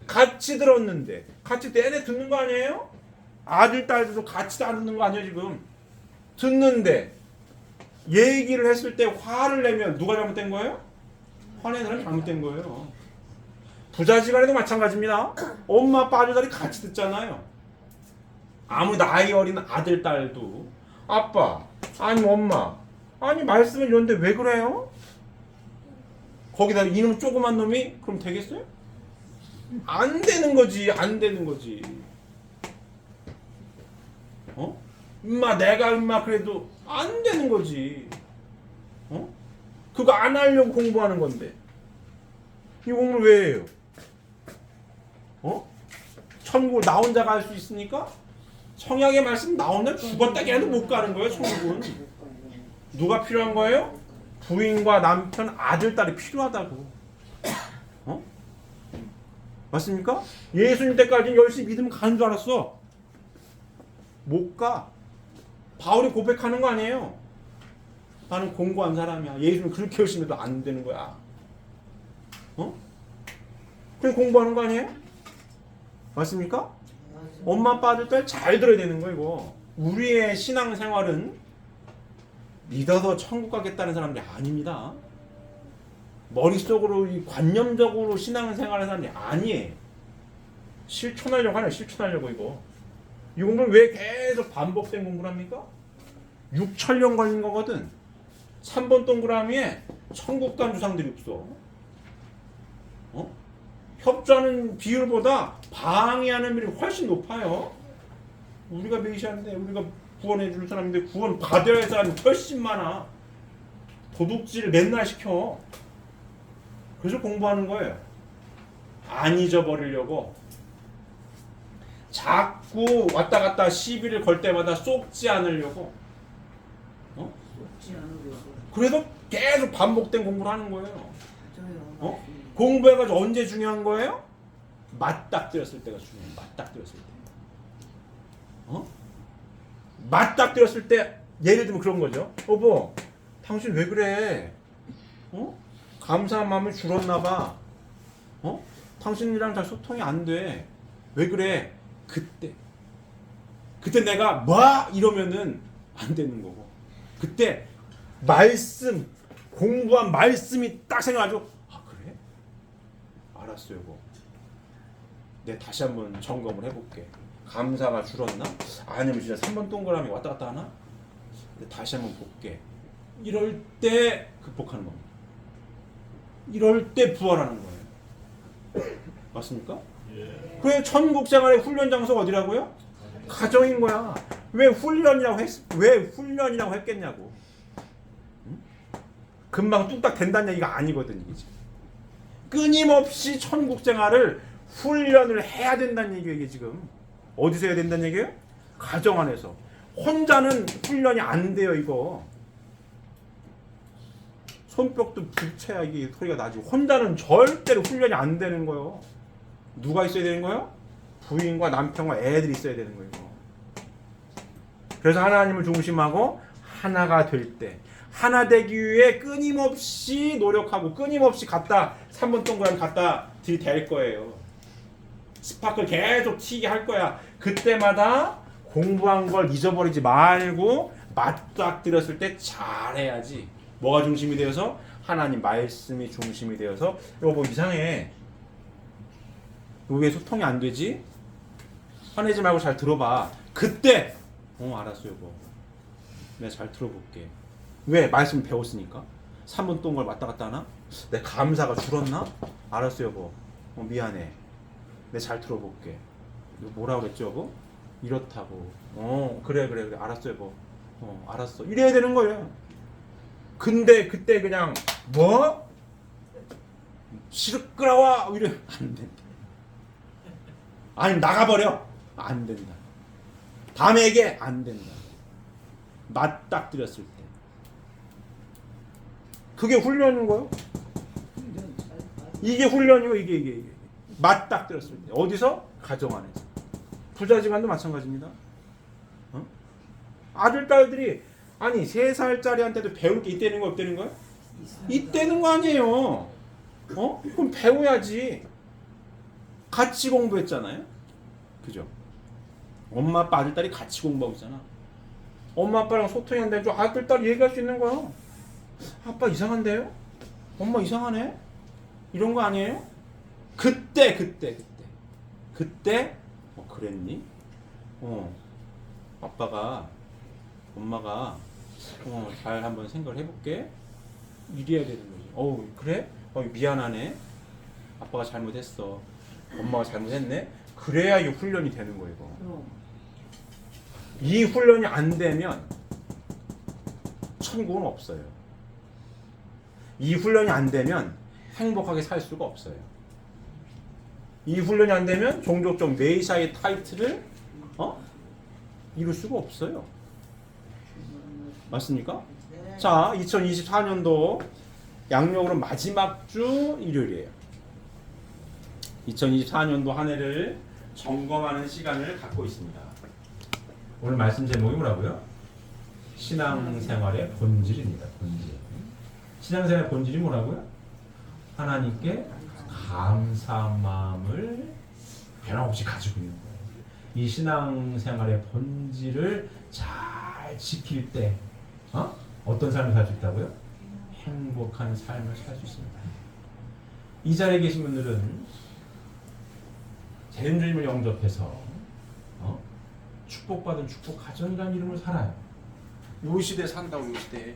Speaker 1: 같이 들었는데 같이 내내 듣는 거 아니에요? 아들 딸들도 같이 다 듣는 거 아니에요 지금? 듣는데 얘기를 했을 때 화를 내면 누가 잘못된 거예요? 화내는 사람이 잘못된 거예요. 부자지간에도 마찬가지입니다. 엄마 아빠 아들딸이 같이 듣잖아요. 아무 나이 어린 아들 딸도 아빠 아니 엄마 아니 말씀을 이런데 왜 그래요? 거기다 이놈 조그만 놈이 그럼 되겠어요? 안 되는 거지. 내가 그래도 안 되는 거지. 그거 안 하려고 공부하는 건데 이 공부를 왜 해요? 천국을 나 혼자 갈 수 있으니까 성약의 말씀 나 혼자 죽었다 깨도 못 가는 거예요. 천국은 누가 필요한 거예요? 부인과 남편, 아들, 딸이 필요하다고. 맞습니까? 예수님 때까지는 열심히 믿으면 가는 줄 알았어. 못 가. 바울이 고백하는 거 아니에요. 나는 공부한 사람이야. 예수님 그렇게 열심히 해도 안 되는 거야. 그냥 공부하는 거 아니에요? 맞습니까? 엄마 아빠 아들 딸 잘 들어야 되는 거 이거. 우리의 신앙생활은 믿어서 천국 가겠다는 사람들이 아닙니다. 머릿속으로 관념적으로 신앙생활하는 사람들이 아니에요. 실천하려고 하네. 실천하려고 이거. 이 공부를 왜 계속 반복된 공부를 합니까? 6,000년 걸린 거거든. 3번 동그라미에 천국 간 주상들이 없어. 협조하는 비율보다 방해하는 비율이 훨씬 높아요. 우리가 메시아인데 우리가 구원해 줄 사람인데 구원 받아야 할 사람이 훨씬 많아. 도둑질을 맨날 시켜. 그래서 공부하는 거예요. 안 잊어버리려고. 자꾸 왔다 갔다 시비를 걸 때마다 쏟지 않으려고.
Speaker 2: 쏟지 않으려.
Speaker 1: 그래도 계속 반복된 공부를 하는 거예요.
Speaker 2: 맞아요.
Speaker 1: 어? 공부해가지고 언제 중요한 거예요? 맞닥뜨렸을 때가 중요해요. 맞닥뜨렸을 때. 어? 맞닥뜨렸을 때 예를 들면 그런 거죠. 여보, 당신 왜 그래? 어? 감사한 마음이 줄었나 봐. 어? 당신이랑 잘 소통이 안 돼. 왜 그래? 그때 내가 뭐 이러면은 안 되는 거고. 그때 말씀 공부한 말씀이 딱 생각나죠. 아 그래? 알았어 여보. 내가 다시 한번 점검을 해볼게. 감사가 줄었나? 아니면 진짜 3번 동그라미 왔다 갔다 하나? 다시 한번 볼게. 이럴 때 극복하는 겁니다. 이럴 때 부활하는 거예요. 맞습니까? 그래 천국 생활의 훈련 장소가 어디라고요? 가정인 거야. 왜 훈련이라고 했겠냐고. 응? 금방 뚝딱 된다는 얘기가 아니거든 이게 지금. 끊임없이 천국 생활을 훈련을 해야 된다는 얘기예요 이게 지금. 어디서 해야 된다는 얘기예요? 가정 안에서. 혼자는 훈련이 안 돼요 이거. 손뼉도 불쳐야 이게 소리가 나지. 혼자는 절대로 훈련이 안 되는 거예요. 누가 있어야 되는 거예요? 부인과 남편과 애들이 있어야 되는 거예요. 그래서 하나님을 중심하고 하나가 될 때, 하나 되기 위해 끊임없이 노력하고 끊임없이 3번 동그라미 갖다 들이댈 거예요. 스파크를 계속 튀게 할 거야. 그때마다 공부한 걸 잊어버리지 말고 맞닥뜨렸을 때 잘해야지. 뭐가 중심이 되어서? 하나님 말씀이 중심이 되어서. 여보 이상해. 왜 소통이 안 되지? 화내지 말고 잘 들어봐. 그때 알았어 여보. 내가 잘 들어볼게. 왜? 말씀 배웠으니까. 3번 동그라미 왔다 갔다 하나? 내 감사가 줄었나? 알았어 여보. 미안해. 내가 잘 들어볼게. 뭐라고 그랬죠 여보? 이렇다고. 그래 알았어 여보. 알았어. 이래야 되는 거예요. 근데 그때 그냥 뭐? 시끄러워 이래 안 된다. 아니 나가버려. 안 된다. 다음에 얘기해. 안 된다. 맞닥뜨렸을 때. 그게 훈련인 거예요. 이게 훈련이고 이게 맞닥뜨렸을 때. 어디서? 가정 안에서. 부자지간도 마찬가지입니다. 아들 딸들이 아니 3살짜리한테도 배울 게 있다는 거 없다는 거야? 있다는 거 아니에요. 그럼 배워야지. 같이 공부했잖아요. 그죠? 엄마 아빠 아들 딸이 같이 공부하고 있잖아. 엄마 아빠랑 소통이 안 되죠. 아들 딸 얘기할 수 있는 거야. 아빠 이상한데요? 엄마 이상하네? 이런 거 아니에요? 그때 그랬니? 엄마가 잘 한번 생각을 해볼게. 이래야 되는 거지. 그래? 미안하네. 아빠가 잘못했어. 엄마가 잘못했네. 그래야 이 훈련이 되는 거예요. 이거. 이 훈련이 안 되면 천국은 없어요. 이 훈련이 안 되면 행복하게 살 수가 없어요. 이 훈련이 안 되면 종족적 메시아의 타이틀을 이룰 수가 없어요. 맞습니까? 자, 2024년도 양력으로 마지막 주 일요일이에요. 2024년도 한 해를 점검하는 시간을 갖고 있습니다. 오늘 말씀 제목이 뭐라고요? 신앙생활의 본질입니다. 본질. 신앙생활의 본질이 뭐라고요? 하나님께 감사한 마음을 변함없이 가지고 있는 거예요. 이 신앙생활의 본질을 잘 지킬 때 어떤 삶을 살 수 있다고요? 행복한 삶을 살 수 있습니다. 이 자리에 계신 분들은 재림주님을 영접해서 축복받은 축복 가정이라는 이름을 살아요. 요 시대에 산다고. 요 시대에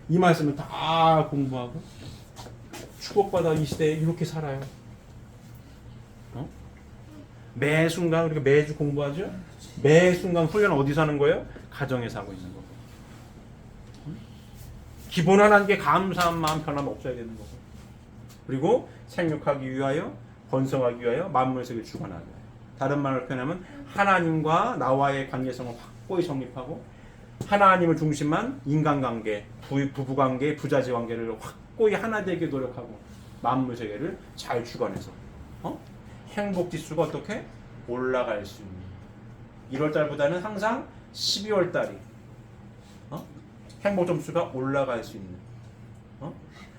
Speaker 1: 이 말씀을 다 공부하고 축복받아 이 시대에 이렇게 살아요. 매 순간 우리가 매주 공부하죠. 매 순간 훈련 어디서 하는 거예요? 가정에서 하고 있는 거고. 기본 하나님께 감사한 마음 변함없어야 되는 거고. 그리고 생육하기 위하여 번성하기 위하여 만물의 세계를 주관하기 위하여. 다른 말로 표현하면 하나님과 나와의 관계성을 확고히 정립하고 하나님을 중심한 인간관계, 부부관계, 부자지 관계를 확고히 하나 되게 노력하고 만물 세계를 잘 주관해서 행복 지수가 어떻게 올라갈 수 있는 1월 달보다는 항상 12월 달이 행복 점수가 올라갈 수 있는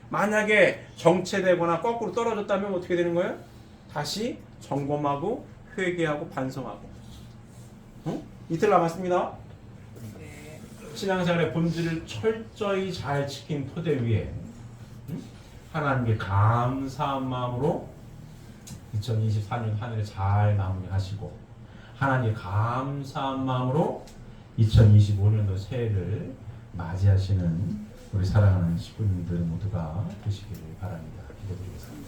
Speaker 1: 만약에 정체되거나 거꾸로 떨어졌다면 어떻게 되는 거예요? 다시 점검하고 회개하고 반성하고 이틀 남았습니다. 신앙생활의 본질을 철저히 잘 지킨 토대 위에 하나님께 감사한 마음으로 2024년 한 해를 잘 마무리하시고 하나님께 감사한 마음으로 2025년도 새해를 맞이하시는 우리 사랑하는 식구님들 모두가 되시기를 바랍니다. 기도드리겠습니다.